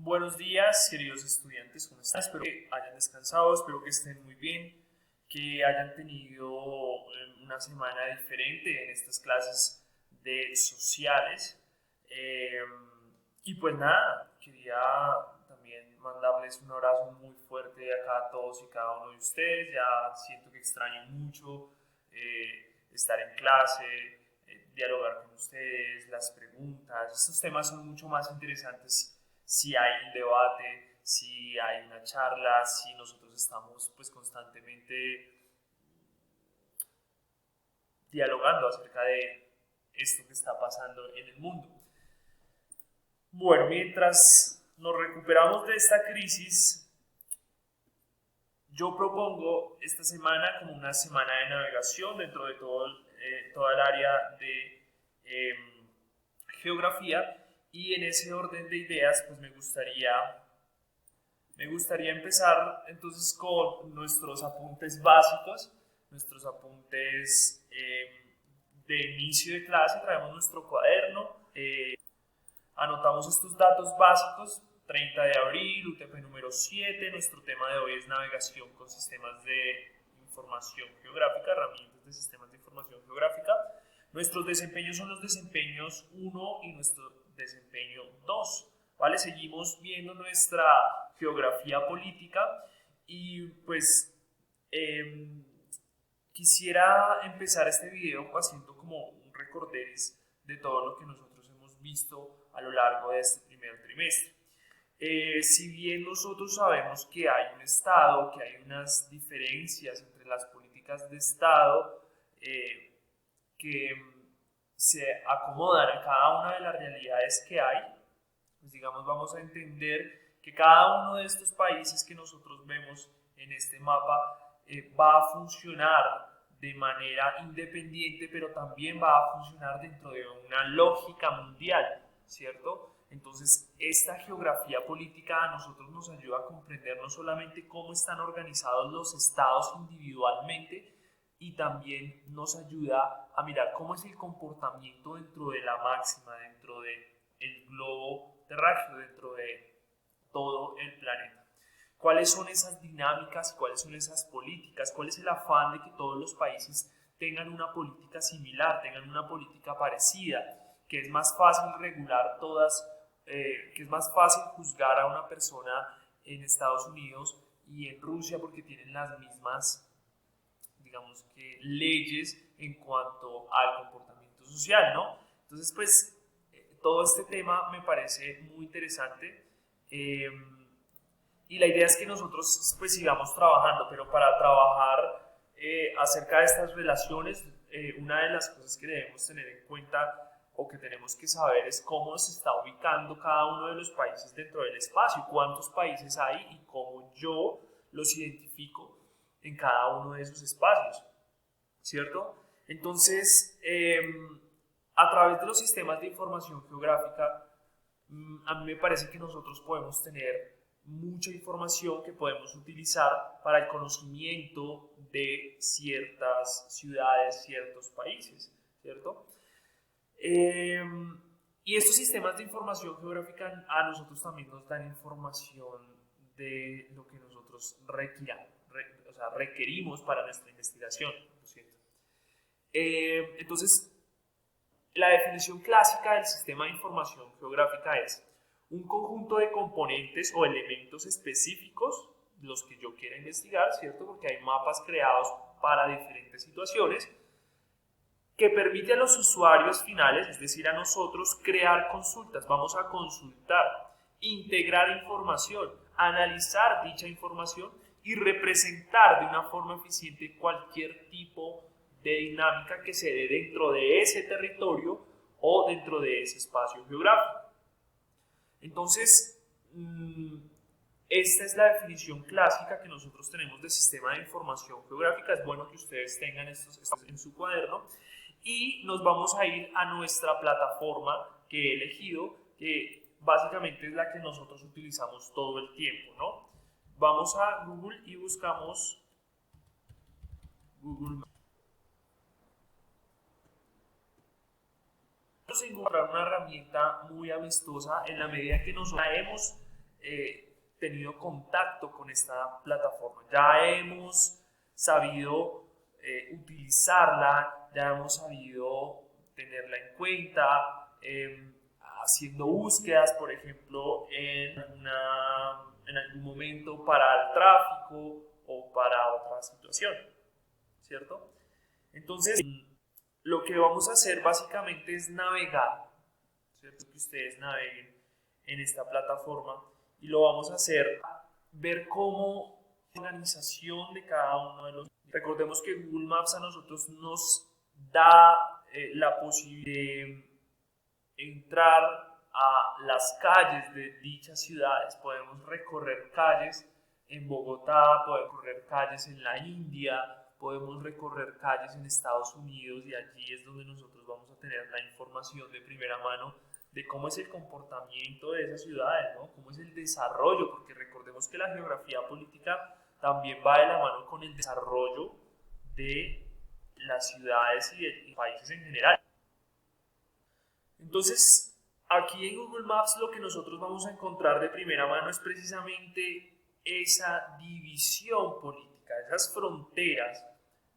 Buenos días, queridos estudiantes, ¿cómo están? Espero que hayan descansado, espero que estén muy bien, que hayan tenido una semana diferente en estas clases de sociales. Eh, y pues nada, quería también mandarles un abrazo muy fuerte acá a todos y cada uno de ustedes. Ya siento que extraño mucho estar en clase, dialogar con ustedes, las preguntas. Estos temas son mucho más interesantes si hay un debate, si hay una charla, si nosotros estamos pues constantemente dialogando acerca de esto que está pasando en el mundo. Bueno, mientras nos recuperamos de esta crisis, yo propongo esta semana como una semana de navegación dentro de toda el área de eh, geografía, y en ese orden de ideas pues me gustaría empezar entonces con nuestros apuntes básicos, nuestros apuntes de inicio de clase. Traemos nuestro cuaderno, anotamos estos datos básicos: 30 de abril, UTP número 7. Nuestro tema de hoy es navegación con sistemas de información geográfica, herramientas de sistemas de información geográfica. Nuestros desempeños son los desempeños 1 y nuestro desempeño 2. ¿Vale? Seguimos viendo nuestra geografía política y pues quisiera empezar este video haciendo como un recorderis de todo lo que nosotros hemos visto a lo largo de este primer trimestre. Si bien nosotros sabemos que hay un Estado, que hay unas diferencias entre las políticas de Estado que se acomodan a cada una de las realidades que hay, pues digamos, vamos a entender que cada uno de estos países que nosotros vemos en este mapa va a funcionar de manera independiente, pero también va a funcionar dentro de una lógica mundial, ¿cierto? Entonces, esta geografía política a nosotros nos ayuda a comprender no solamente cómo están organizados los estados individualmente, y también nos ayuda a mirar cómo es el comportamiento dentro de la máxima, dentro del globo terráqueo, dentro de todo el planeta. ¿Cuáles son esas dinámicas? ¿Cuáles son esas políticas? ¿Cuál es el afán de que todos los países tengan una política similar, tengan una política parecida? Que es más fácil regular todas, que es más fácil juzgar a una persona en Estados Unidos y en Rusia porque tienen las mismas, digamos que, leyes en cuanto al comportamiento social, ¿no? Entonces, pues, todo este tema me parece muy interesante, y la idea es que nosotros pues sigamos trabajando, pero para trabajar acerca de estas relaciones, una de las cosas que debemos tener en cuenta o que tenemos que saber es cómo se está ubicando cada uno de los países dentro del espacio, cuántos países hay y cómo yo los identifico en cada uno de esos espacios, ¿cierto? Entonces, a través de los sistemas de información geográfica, a mí me parece que nosotros podemos tener mucha información que podemos utilizar para el conocimiento de ciertas ciudades, ciertos países, ¿cierto? Y estos sistemas de información geográfica a nosotros también nos dan información de lo que nosotros requerimos para nuestra investigación, ¿no es cierto? Entonces, la definición clásica del sistema de información geográfica es un conjunto de componentes o elementos específicos, los que yo quiera investigar, ¿cierto? Porque hay mapas creados para diferentes situaciones, que permite a los usuarios finales, es decir, a nosotros, crear consultas. Vamos a consultar, integrar información, analizar dicha información y representar de una forma eficiente cualquier tipo de dinámica que se dé dentro de ese territorio o dentro de ese espacio geográfico. Entonces, esta es la definición clásica que nosotros tenemos de sistema de información geográfica. Es bueno que ustedes tengan estos en su cuaderno. Y nos vamos a ir a nuestra plataforma que he elegido, que básicamente es la que nosotros utilizamos todo el tiempo, ¿no? Vamos a Google y buscamos Google Maps. Vamos a encontrar una herramienta muy amistosa en la medida que nos traemos tenido contacto con esta plataforma, ya hemos sabido utilizarla, ya hemos sabido tenerla en cuenta, haciendo búsquedas, por ejemplo, en algún momento para el tráfico o para otra situación, ¿cierto? Entonces, lo que vamos a hacer básicamente es navegar, ¿cierto? Que ustedes naveguen en esta plataforma y lo vamos a hacer, ver cómo la organización de cada uno de los... Recordemos que Google Maps a nosotros nos da la posibilidad de entrar a las calles de dichas ciudades. Podemos recorrer calles en Bogotá, podemos recorrer calles en la India, podemos recorrer calles en Estados Unidos, y allí es donde nosotros vamos a tener la información de primera mano de cómo es el comportamiento de esas ciudades, ¿no? Cómo es el desarrollo, porque recordemos que la geografía política también va de la mano con el desarrollo de las ciudades y de países en general. Entonces, aquí en Google Maps lo que nosotros vamos a encontrar de primera mano es precisamente esa división política, esas fronteras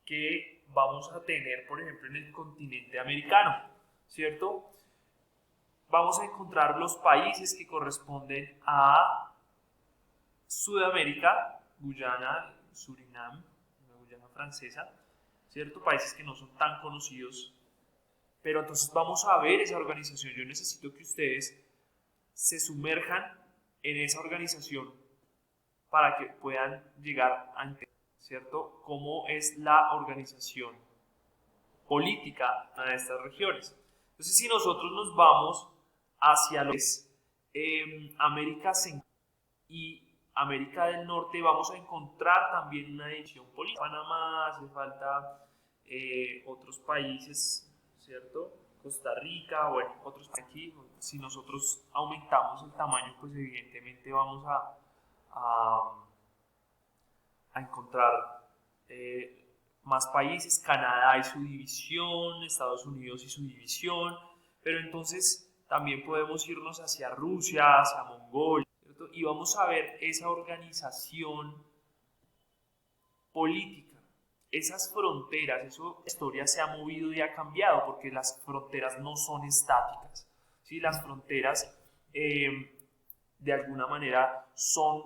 que vamos a tener, por ejemplo, en el continente americano, ¿cierto? Vamos a encontrar los países que corresponden a Sudamérica, Guyana, Surinam, la Guyana francesa, ¿cierto? Países que no son tan conocidos. Pero entonces vamos a ver esa organización. Yo necesito que ustedes se sumerjan en esa organización para que puedan llegar a entender, ¿cierto?, cómo es la organización política de estas regiones. Entonces, si nosotros nos vamos hacia lo que es América Central y América del Norte, vamos a encontrar también una división política. Panamá, hace falta otros países, ¿cierto? Costa Rica, bueno, otros países aquí. Si nosotros aumentamos el tamaño, pues evidentemente vamos a encontrar más países. Canadá y su división, Estados Unidos y su división, pero entonces también podemos irnos hacia Rusia, hacia Mongolia, ¿cierto? Y vamos a ver esa organización política, esas fronteras. Eso, la historia se ha movido y ha cambiado, porque las fronteras no son estáticas, ¿sí? Las fronteras de alguna manera son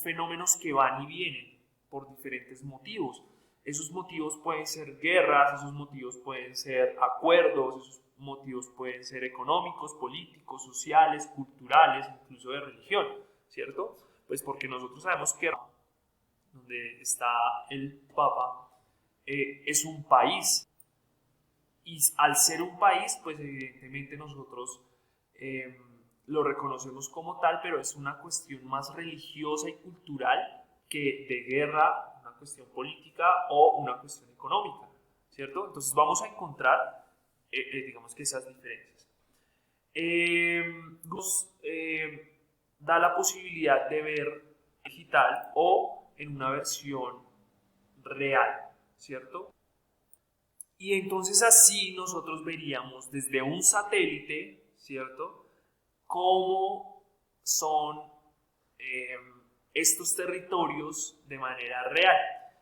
fenómenos que van y vienen por diferentes motivos. Esos motivos pueden ser guerras, esos motivos pueden ser acuerdos, esos motivos pueden ser económicos, políticos, sociales, culturales, incluso de religión, ¿cierto? Pues porque nosotros sabemos que donde está el Papa es un país, y al ser un país, pues evidentemente nosotros lo reconocemos como tal, pero es una cuestión más religiosa y cultural que de guerra, una cuestión política o una cuestión económica, ¿cierto? Entonces vamos a encontrar, digamos, que esas diferencias. Nos da la posibilidad de ver digital o en una versión real, ¿cierto? Y entonces así nosotros veríamos desde un satélite, ¿cierto?, cómo son estos territorios de manera real.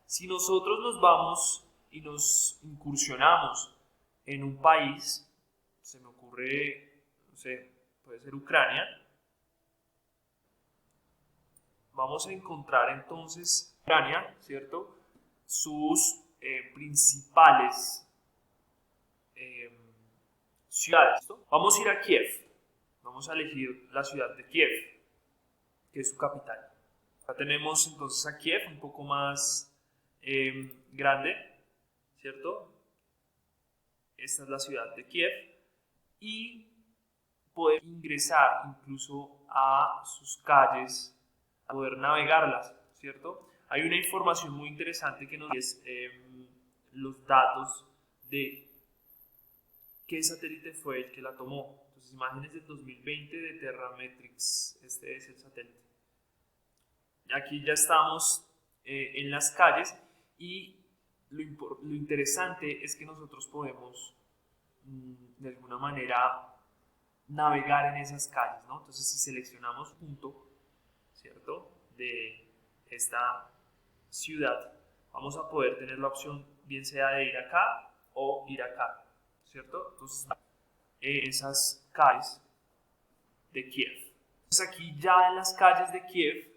Si nosotros nos vamos y nos incursionamos en un país, se me ocurre, no sé, puede ser Ucrania, vamos a encontrar entonces Ucrania, ¿cierto?, sus principales ciudades. Vamos a ir a Kiev. Vamos a elegir la ciudad de Kiev, que es su capital. Acá tenemos entonces a Kiev, un poco más grande, ¿cierto? Esta es la ciudad de Kiev, y poder ingresar incluso a sus calles, a poder navegarlas, ¿cierto? Hay una información muy interesante que nos dice los datos de qué satélite fue el que la tomó. Entonces, imágenes del 2020 de Terrametrics, este es el satélite. Aquí ya estamos en las calles, y lo interesante es que nosotros podemos de alguna manera navegar en esas calles, ¿no? Entonces, si seleccionamos punto, ¿cierto?, de esta ciudad, vamos a poder tener la opción bien sea de ir acá o ir acá, ¿cierto? Entonces, esas calles de Kiev. Entonces, aquí ya en las calles de Kiev,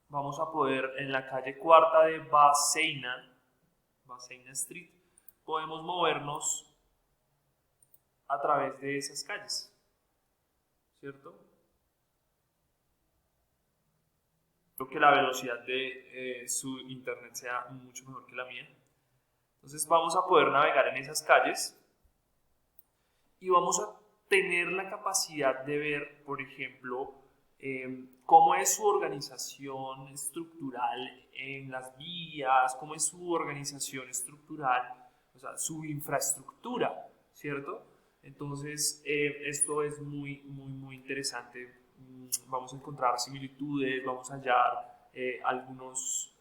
vamos a poder, en la calle cuarta de Baseina Street, podemos movernos a través de esas calles, ¿cierto? Creo que la velocidad de su internet sea mucho mejor que la mía. Entonces vamos a poder navegar en esas calles y vamos a tener la capacidad de ver, por ejemplo, cómo es su organización estructural en las vías, cómo es su organización estructural, o sea, su infraestructura, ¿cierto? Entonces, esto es muy interesante. Vamos a encontrar similitudes, vamos a hallar algunas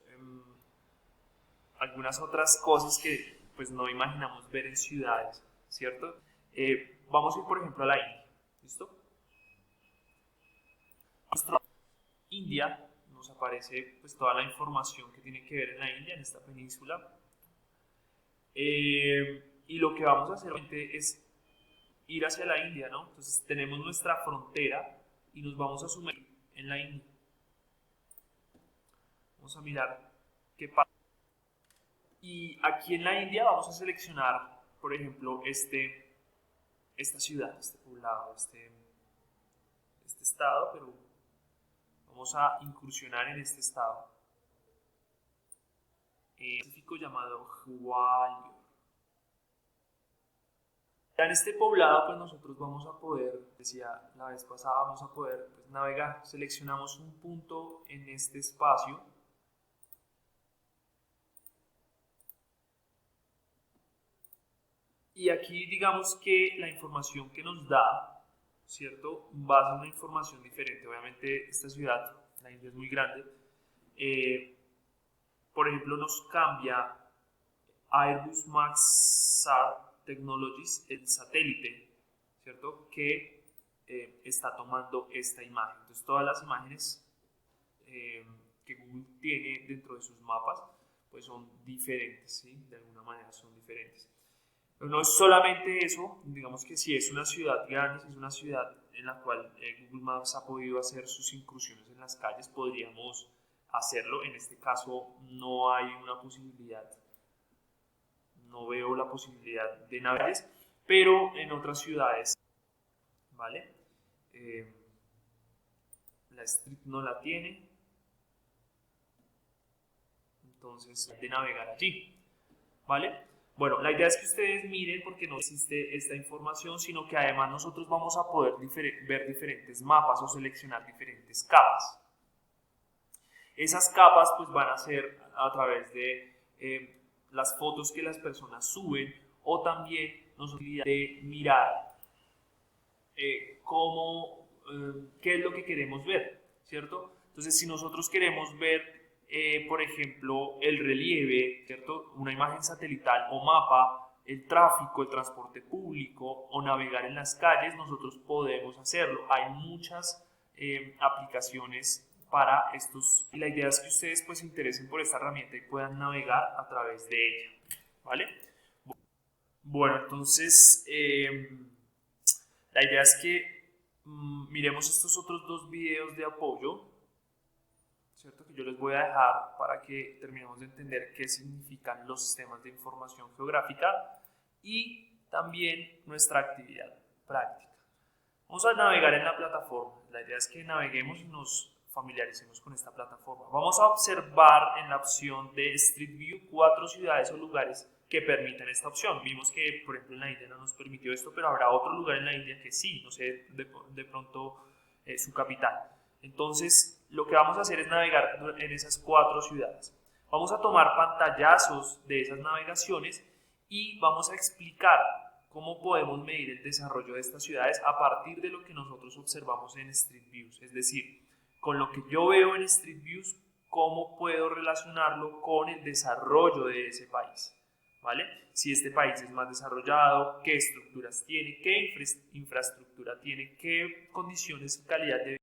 otras cosas que pues no imaginamos ver en ciudades, ¿cierto? Vamos a ir, por ejemplo, a la India, ¿listo? Nuestra India nos aparece pues toda la información que tiene que ver en la India, en esta península. Y lo que vamos a hacer es ir hacia la India, ¿no? Entonces tenemos nuestra frontera y nos vamos a sumergir en la India. Vamos a mirar qué pasa. Y aquí en la India vamos a seleccionar, por ejemplo, esta ciudad, este poblado, este estado, pero vamos a incursionar en este estado específico llamado Gwalior. Ya en este poblado, pues nosotros vamos a poder, decía la vez pasada, vamos a poder pues, navegar. Seleccionamos un punto en este espacio. Y aquí digamos que la información que nos da, ¿cierto?, va a ser una información diferente. Obviamente esta ciudad, la India es muy grande, por ejemplo nos cambia Airbus Maxar Technologies, el satélite, ¿cierto?, que está tomando esta imagen. Entonces todas las imágenes que Google tiene dentro de sus mapas pues son diferentes, ¿sí? De alguna manera son diferentes. Pero no es solamente eso, digamos que si es una ciudad grande, si es una ciudad en la cual Google Maps ha podido hacer sus incursiones en las calles, podríamos hacerlo. En este caso no hay una posibilidad, no veo la posibilidad de navegar, pero en otras ciudades, ¿vale? La Street no la tiene, entonces de navegar allí, ¿vale? Bueno, la idea es que ustedes miren porque no existe esta información, sino que además nosotros vamos a poder ver diferentes mapas o seleccionar diferentes capas. Esas capas pues van a ser a través de las fotos que las personas suben o también nos olvida de mirar qué es lo que queremos ver, ¿cierto? Entonces si nosotros queremos ver por ejemplo, el relieve, ¿cierto?, una imagen satelital o mapa, el tráfico, el transporte público o navegar en las calles, nosotros podemos hacerlo. Hay muchas aplicaciones para estos y la idea es que ustedes pues se interesen por esta herramienta y puedan navegar a través de ella, ¿vale? Bueno, entonces la idea es que miremos estos otros dos videos de apoyo, ¿cierto?, que yo les voy a dejar para que terminemos de entender qué significan los sistemas de información geográfica y también nuestra actividad práctica. Vamos a navegar en la plataforma. La idea es que naveguemos y nos familiaricemos con esta plataforma. Vamos a observar en la opción de Street View 4 ciudades o lugares que permiten esta opción. Vimos que, por ejemplo, en la India no nos permitió esto, pero habrá otro lugar en la India que sí, no sé, de pronto su capital. Entonces, lo que vamos a hacer es navegar en esas 4 ciudades. Vamos a tomar pantallazos de esas navegaciones y vamos a explicar cómo podemos medir el desarrollo de estas ciudades a partir de lo que nosotros observamos en Street Views. Es decir, con lo que yo veo en Street Views, cómo puedo relacionarlo con el desarrollo de ese país, ¿vale? Si este país es más desarrollado, qué estructuras tiene, qué infraestructura tiene, qué condiciones y calidad de